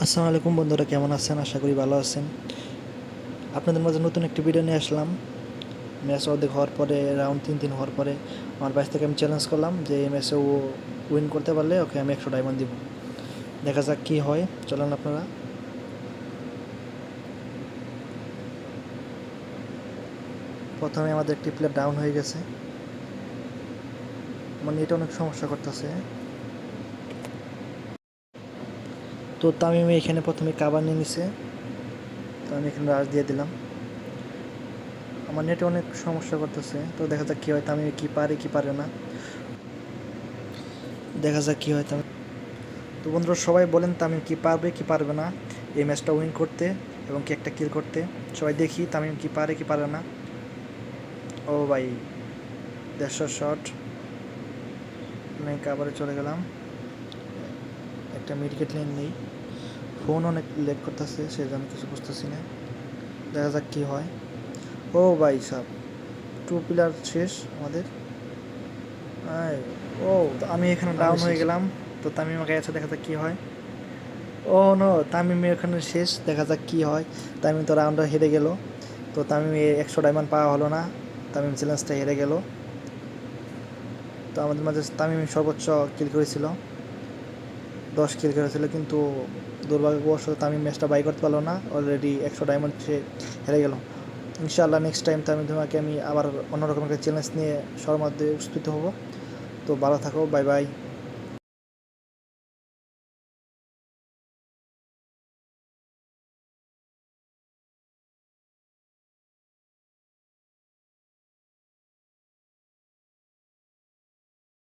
আসসালামু আলাইকুম বন্ধুরা, কেমন আছেন? আশা করি ভালো আছেন। আপনাদের মাঝে নতুন একটি ভিডিও নিয়ে আসলাম। ম্যাচ অর্ধেক হওয়ার পরে, রাউন্ড 3 হওয়ার পরে আমার বাইশ থেকে আমি চ্যালেঞ্জ করলাম যে এই ম্যাচে ও উইন করতে পারলে ওকে আমি 100 ডায়মন্ড দিব। দেখা যাক কী হয়, চলেন আপনারা। প্রথমে আমাদের একটি প্লেয়ার ডাউন হয়ে গেছে, মানে এটা অনেক সমস্যা করতেছে। তো তামিম এখানে প্রথমে কাভার নিয়ে নিছে, তো আমি এখানে রাশ দিয়ে দিলাম। আমার নেটে অনেক সমস্যা করতেছে, তো দেখা যাক কী হয়, তামিম কি পারে কি পারে না, দেখা যাক কী হয়। তামিম, তো বন্ধুরা সবাই বলেন তামিম কি পারবে কি পারবে না এই ম্যাচটা উইন করতে এবং কি একটা কিল করতে। সবাই দেখি তামিম কি পারে কি পারে না। ও ভাই, 150 শট, আমি কাভারে চলে গেলাম। একটা মেডিকেট লাইন নেই, ফোন অনেক লেট করতেছে, সেজন্য কিছু বুঝতেছি না। দেখা যাক কী হয়। ও ভাই সাব, 2 প্লেয়ার শেষ আমাদের। ও, তো আমি এখানে ডাউন হয়ে গেলাম। তো তামিম আমাকে আছে, দেখা যাক কী হয়। ও নো, তামিমের ওখানে শেষ, দেখা যাক কী হয়। তামিম তো রাউন্ডে হেরে গেল, তো তামিম 100 ডায়মন্ড পাওয়া হলো না, তামিম চ্যালেঞ্জটা হেরে গেল। তো আমাদের মাঝে তামিম সর্বোচ্চ কিল করেছিল, 10 কিল করেছিল, কিন্তু দুর্ভাগ্যবশত তামিম ম্যাচটা বাই করতে পারলো না, অলরেডি 100 ডায়মন্ড সে হেরে গেল। ইনশাআল্লাহ নেক্সট টাইম তামিম তোমাকে আমি আবার অন্যরকম একটা চ্যালেঞ্জ নিয়ে সবার মধ্যে উপস্থিত হব। তো ভালো থাকো, বাই বাই।